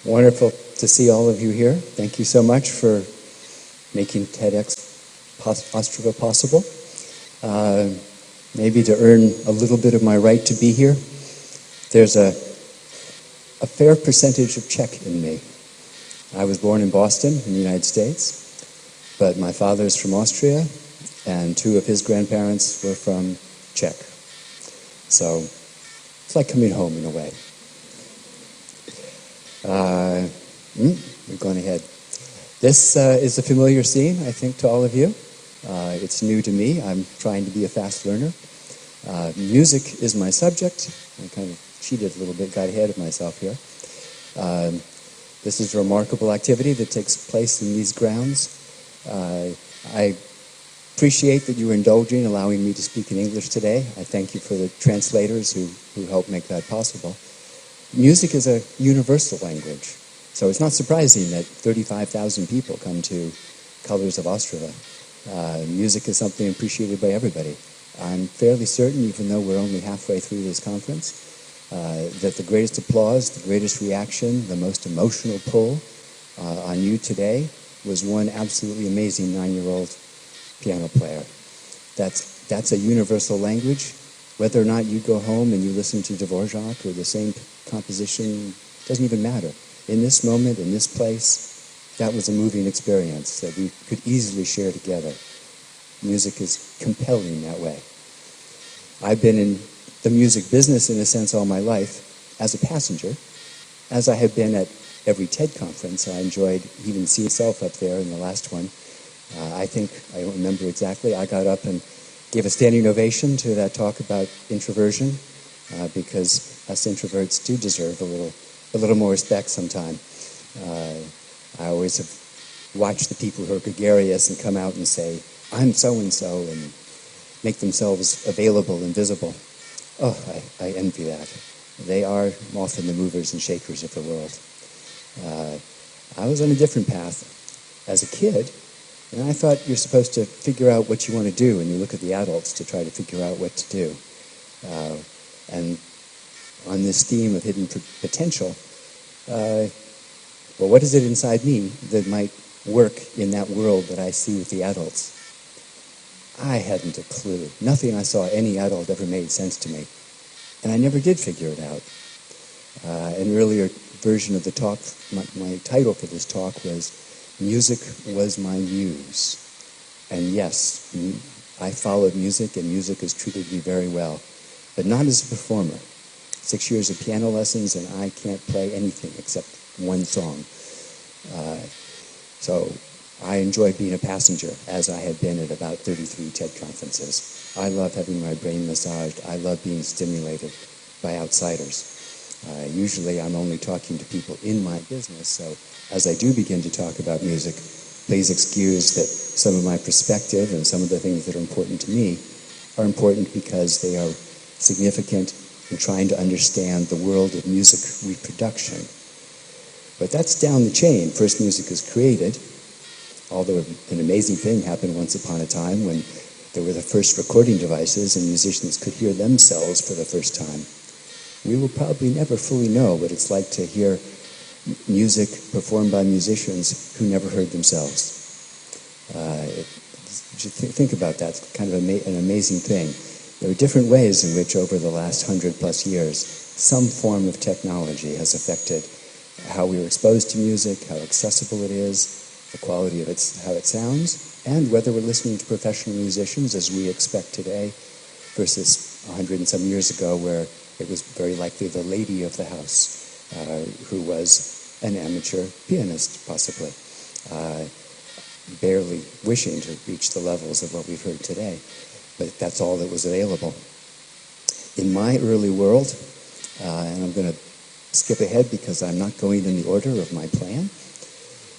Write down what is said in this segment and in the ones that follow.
Wonderful to see all of you here. Thank you so much for making TEDxOstrava possible. Maybe to earn a little bit of my right to be here, there's a fair percentage of Czech in me. I was born in Boston in the United States, but my father's from Austria, and two of his grandparents were from Czech. So it's like coming home in a way. We're going ahead. This is a familiar scene, I think, to all of you. It's new to me. I'm trying to be a fast learner. Music is my subject. I kind of cheated a little bit, got ahead of myself here. This is a remarkable activity that takes place in these grounds. I appreciate that you are indulging, allowing me to speak in English today. I thank you for the translators who helped make that possible. Music is a universal language, so it's not surprising that 35,000 people come to Colors of Ostrava. Music is something appreciated by everybody. I'm fairly certain, even though we're only halfway through this conference, that the greatest applause, the greatest reaction, the most emotional pull on you today was one absolutely amazing 9-year-old piano player. That's a universal language. Whether or not you go home and you listen to Dvorak or the same composition, doesn't even matter. In this moment, in this place, that was a moving experience that we could easily share together. Music is compelling that way. I've been in the music business, in a sense, all my life as a passenger. As I have been at every TED conference, I enjoyed even seeing myself up there in the last one. I don't remember exactly, I got up and gave a standing ovation to that talk about introversion, because us introverts do deserve a little more respect sometime. I always have watched the people who are gregarious and come out and say, I'm so-and-so, and make themselves available and visible. Oh, I envy that. They are often the movers and shakers of the world. I was on a different path as a kid, and I thought you're supposed to figure out what you want to do, and you look at the adults to try to figure out what to do. And on this theme of hidden potential, well, what is it inside me that might work in that world that I see with the adults? I hadn't a clue. Nothing I saw any adult ever made sense to me. And I never did figure it out. An earlier version of the talk, my title for this talk was Music Was My Muse. And yes, I followed music, and music has treated me very well. But not as a performer. 6 years of piano lessons, and I can't play anything except one song. So I enjoy being a passenger, as I have been at about 33 TED conferences. I love having my brain massaged. I love being stimulated by outsiders. Usually I'm only talking to people in my business, so as I do begin to talk about music, please excuse that some of my perspective and some of the things that are important to me are important because they are significant in trying to understand the world of music reproduction. But that's down the chain. First music is created, although an amazing thing happened once upon a time when there were the first recording devices and musicians could hear themselves for the first time. We will probably never fully know what it's like to hear music performed by musicians who never heard themselves. Think about that. It's kind of an amazing thing. There are different ways in which over the last 100+ years, some form of technology has affected how we are exposed to music, how accessible it is, the quality of how it sounds, and whether we're listening to professional musicians as we expect today versus 100 and some years ago where it was very likely the lady of the house who was an amateur pianist, possibly, barely wishing to reach the levels of what we've heard today. But that's all that was available. In my early world, and I'm going to skip ahead because I'm not going in the order of my plan,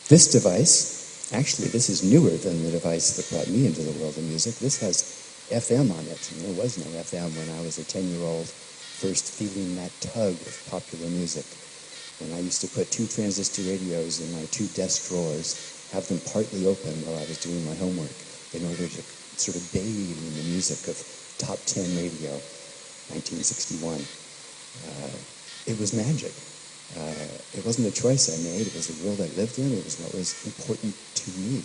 this device, actually this is newer than the device that brought me into the world of music. This has FM on it, and there was no FM when I was a 10-year-old, first feeling that tug of popular music. When I used to put 2 transistor radios in my 2 desk drawers, have them partly open while I was doing my homework in order to sort of bathe in the music of Top 10 radio, 1961. It was magic. It wasn't a choice I made. It was the world I lived in. It was what was important to me.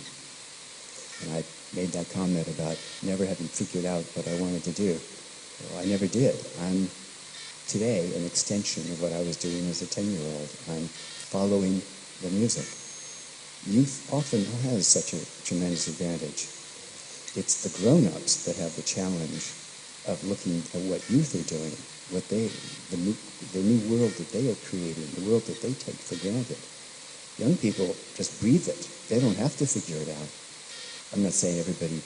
And I made that comment about never having figured out what I wanted to do. Well, I never did. I'm today an extension of what I was doing as a 10-year-old. I'm following the music. Youth often has such a tremendous advantage. It's the grown-ups that have the challenge of looking at what youth are doing, the new world that they are creating, the world that they take for granted. Young people just breathe it. They don't have to figure it out. I'm not saying everybody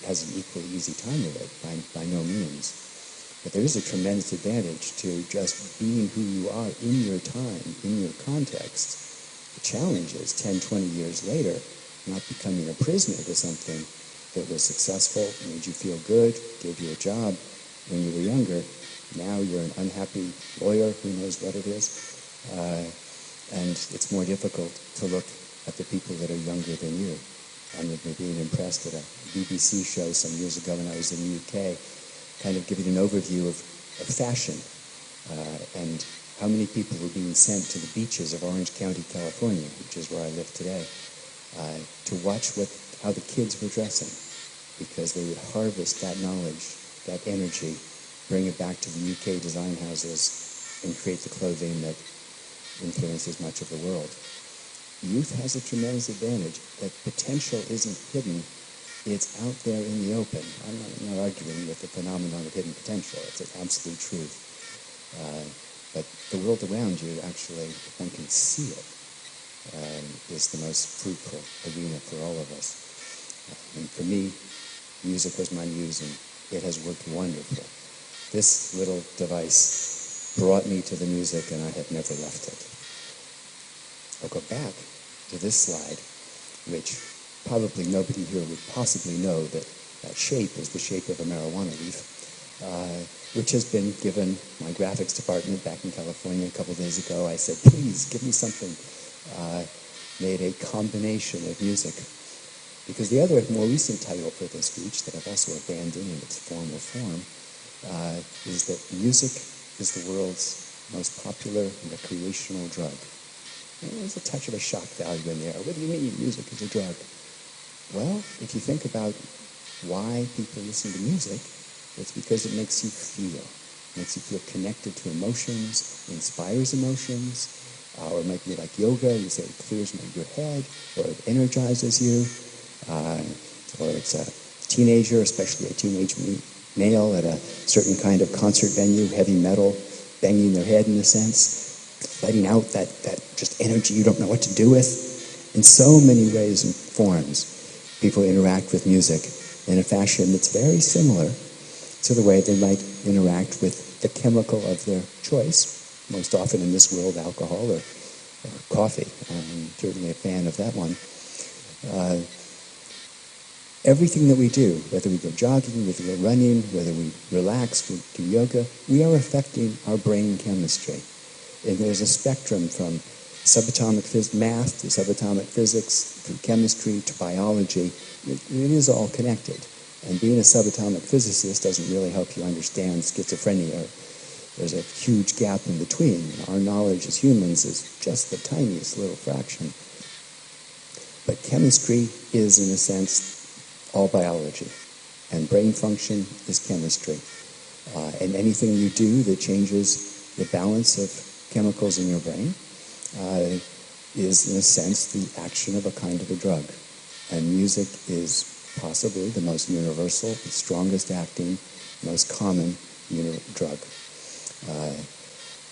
has an equally easy time with it, by no means. But there is a tremendous advantage to just being who you are in your time, in your context. The challenge is 10, 20 years later, not becoming a prisoner to something that was successful, made you feel good, gave you a job when you were younger. Now you're an unhappy lawyer, who knows what it is. And it's more difficult to look at the people that are younger than you. I remember being impressed at a BBC show some years ago when I was in the UK, kind of giving an overview of fashion and how many people were being sent to the beaches of Orange County, California, which is where I live today, to watch how the kids were dressing, because they would harvest that knowledge, that energy, bring it back to the UK design houses, and create the clothing that influences much of the world. Youth has a tremendous advantage. That potential isn't hidden. It's out there in the open. I'm not arguing with the phenomenon of hidden potential. It's an absolute truth. But the world around you, actually, if one can see it, is the most fruitful arena for all of us. And for me, music was my muse, and it has worked wonderful. This little device brought me to the music, and I have never left it. I'll go back to this slide, which probably nobody here would possibly know that shape is the shape of a marijuana leaf, which has been given my graphics department back in California a couple days ago. I said, please give me something. Made a combination of music. Because the other more recent title for this speech that I've also abandoned in its formal form is that music is the world's most popular recreational drug. And there's a touch of a shock value in there. What do you mean music is a drug? Well, if you think about why people listen to music, it's because it makes you feel. It makes you feel connected to emotions, inspires emotions, or it might be like yoga. You say it clears your head, or it energizes you, or it's a teenager, especially a teenage male at a certain kind of concert venue, heavy metal, banging their head in a sense, letting out that just energy you don't know what to do with. In so many ways and forms, people interact with music in a fashion that's very similar to the way they might interact with the chemical of their choice, most often in this world alcohol or coffee. I'm certainly a fan of that one. Everything that we do, whether we go jogging, whether we go running, whether we relax, we do yoga, we are affecting our brain chemistry. And there's a spectrum from subatomic math to subatomic physics, through chemistry to biology. It is all connected. And being a subatomic physicist doesn't really help you understand schizophrenia. There's a huge gap in between. Our knowledge as humans is just the tiniest little fraction. But chemistry is, in a sense, all biology. And brain function is chemistry. And anything you do that changes the balance of chemicals in your brain is, in a sense, the action of a kind of a drug. And music is possibly the most universal, the strongest acting, most common drug.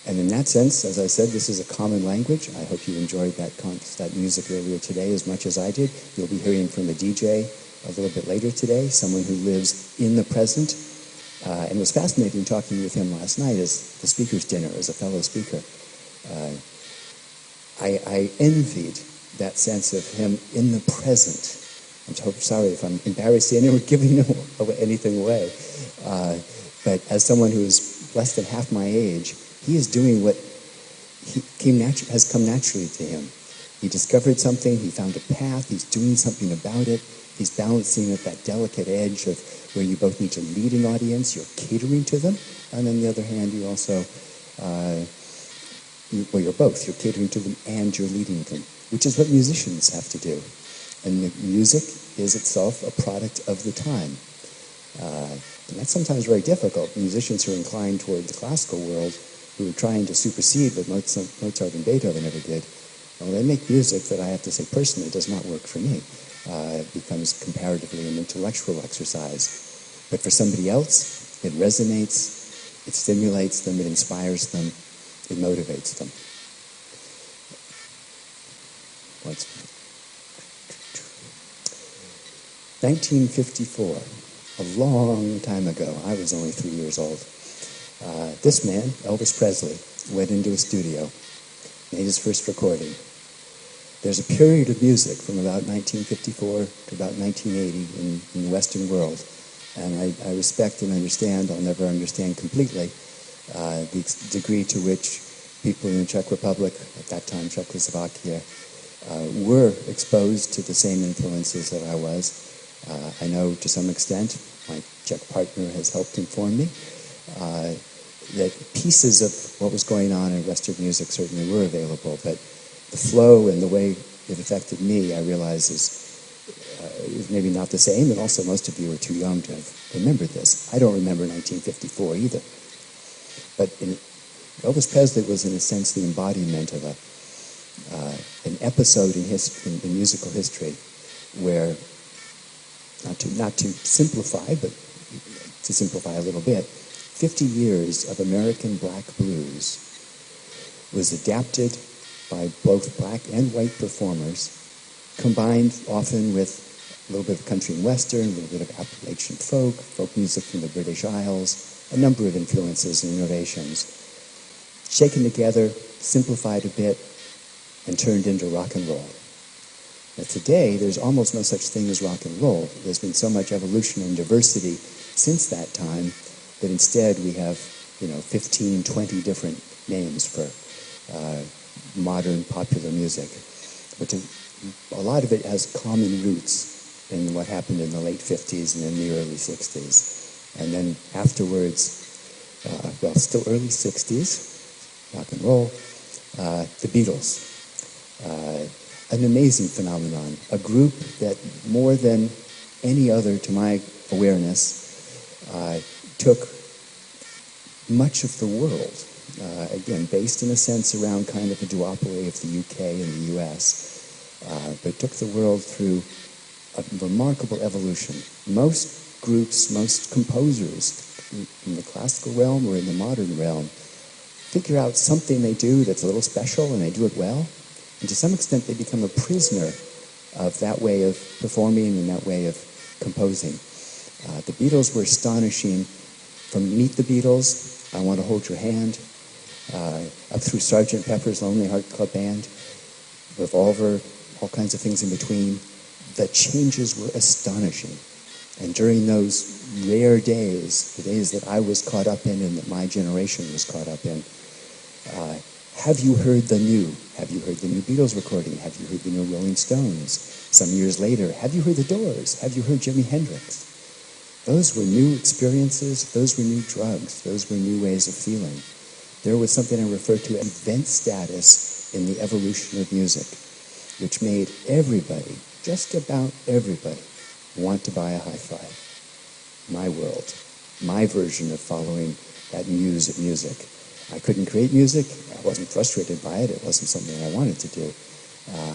And in that sense, as I said, this is a common language. I hope you enjoyed that music earlier today as much as I did. You'll be hearing from a DJ a little bit later today, someone who lives in the present. And it was fascinating talking with him last night as the speaker's dinner, as a fellow speaker. I envied that sense of him in the present. I'm so sorry if I'm embarrassing anyone giving anything away. But as someone who is less than half my age, he is doing what has come naturally to him. He discovered something, he found a path, he's doing something about it, he's balancing at that delicate edge of where you both need to lead an audience, you're catering to them, and on the other hand, you also you're both. You're catering to them and you're leading them, which is what musicians have to do. And the music is itself a product of the time. And that's sometimes very difficult. Musicians who are inclined toward the classical world, who are trying to supersede what Mozart and Beethoven ever did, well, they make music that I have to say personally does not work for me. It becomes comparatively an intellectual exercise. But for somebody else, it resonates, it stimulates them, it inspires them, it motivates them. 1954, a long time ago. I was only 3 years old. This man, Elvis Presley, went into a studio, made his first recording. There's a period of music from about 1954 to about 1980 in the Western world, and I respect and understand, I'll never understand completely, the degree to which people in the Czech Republic, at that time Czechoslovakia, were exposed to the same influences that I was. I know to some extent, my Czech partner has helped inform me, that pieces of what was going on in Western music certainly were available, but the flow and the way it affected me, I realize, is maybe not the same, and also most of you are too young to have remembered this. I don't remember 1954 either. But Elvis Presley was, in a sense, the embodiment of an episode in musical history where, not to simplify, but to simplify a little bit, 50 years of American black blues was adapted by both black and white performers, combined often with a little bit of country and western, a little bit of Appalachian folk music from the British Isles, a number of influences and innovations, shaken together, simplified a bit, and turned into rock and roll. Now today, there's almost no such thing as rock and roll. There's been so much evolution and diversity since that time that instead we have, 15, 20 different names for modern popular music. But a lot of it has common roots in what happened in the late 50s and in the early 60s. And then afterwards, still early 60s, rock and roll, the Beatles. An amazing phenomenon, a group that more than any other, to my awareness, took much of the world, again, based in a sense around kind of a duopoly of the UK and the US, but took the world through a remarkable evolution. Most groups, most composers in the classical realm or in the modern realm figure out something they do that's a little special and they do it well. And to some extent, they become a prisoner of that way of performing and that way of composing. The Beatles were astonishing. From Meet the Beatles, I Want to Hold Your Hand, up through Sgt. Pepper's Lonely Heart Club Band, Revolver, all kinds of things in between. The changes were astonishing. And during those rare days, the days that I was caught up in and that my generation was caught up in, have you heard the new? Have you heard the new Beatles recording? Have you heard the new Rolling Stones? Some years later, have you heard the Doors? Have you heard Jimi Hendrix? Those were new experiences. Those were new drugs. Those were new ways of feeling. There was something I refer to as event status in the evolution of music, which made everybody, just about everybody, want to buy a hi-fi. My world, my version of following that muse of music. I couldn't create music. I wasn't frustrated by it. It wasn't something I wanted to do.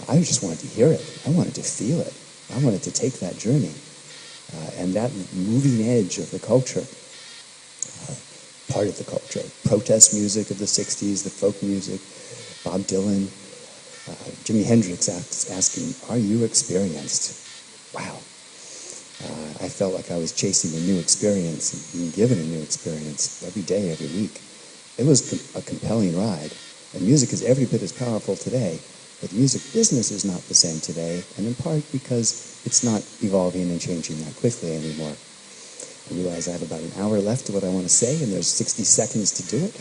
I just wanted to hear it. I wanted to feel it. I wanted to take that journey. And that moving edge of the culture, part of the culture, protest music of the 60s, the folk music, Bob Dylan, Jimi Hendrix asking, "Are you experienced?" Wow. I felt like I was chasing a new experience and being given a new experience every day, every week. It was a compelling ride. And music is every bit as powerful today, but the music business is not the same today, and in part because it's not evolving and changing that quickly anymore. I realize I have about an hour left of what I want to say, and there's 60 seconds to do it.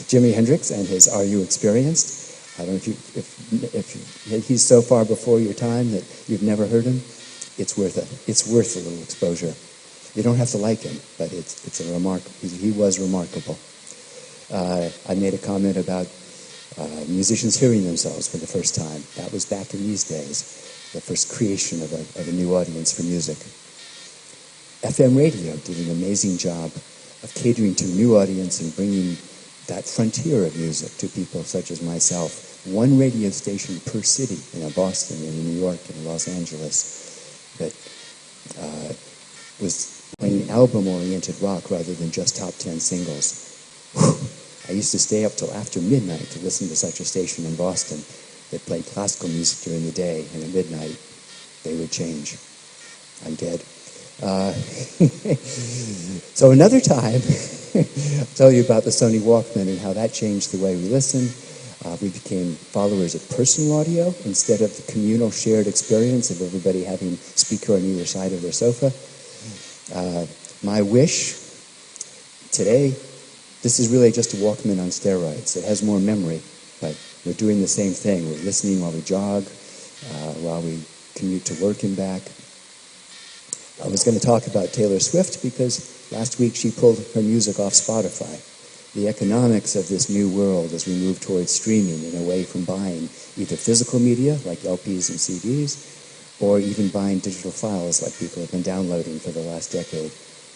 Jimi Hendrix and his "Are You Experienced?" I don't know if he's so far before your time that you've never heard him. It's worth it. It's worth a little exposure. You don't have to like him, but it's a he was remarkable. I made a comment about musicians hearing themselves for the first time. That was back in these days, the first creation of a new audience for music. FM radio did an amazing job of catering to a new audience and bringing that frontier of music to people such as myself. One radio station per city, Boston and New York and Los Angeles, that was playing album-oriented rock rather than just top 10 singles. I used to stay up till after midnight to listen to such a station in Boston that played classical music during the day, and at midnight they would change. I'm dead. So another time, I'll tell you about the Sony Walkman and how that changed the way we listen. We became followers of personal audio instead of the communal shared experience of everybody having a speaker on either side of their sofa. My wish today, this is really just a Walkman on steroids. It has more memory, but we're doing the same thing. We're listening while we jog, while we commute to work and back. I was going to talk about Taylor Swift because last week she pulled her music off Spotify. The economics of this new world as we move towards streaming and away from buying either physical media like LPs and CDs or even buying digital files like people have been downloading for the last decade.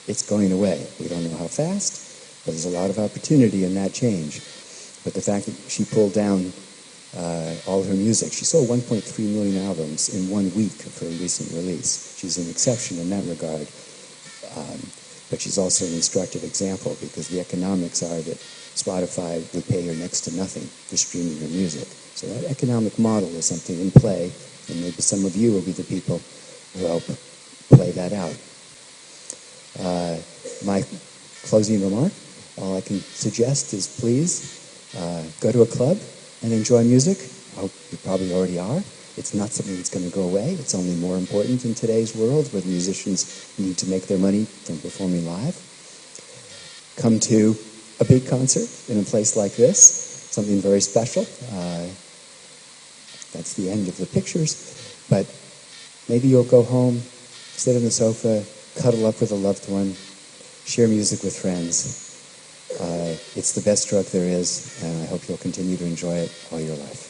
It's going away. We don't know how fast, but there's a lot of opportunity in that change. But the fact that she pulled down all of her music, she sold 1.3 million albums in 1 week of her recent release. She's an exception in that regard. But she's also an instructive example because the economics are that Spotify would pay her next to nothing for streaming her music. So that economic model is something in play, and maybe some of you will be the people who help play that out. My closing remark, all I can suggest is please go to a club and enjoy music. I hope you probably already are. It's not something that's going to go away. It's only more important in today's world where the musicians need to make their money from performing live. Come to a big concert in a place like this, something very special. That's the end of the pictures. But maybe you'll go home, sit on the sofa, cuddle up with a loved one, share music with friends. It's the best drug there is, and I hope you'll continue to enjoy it all your life.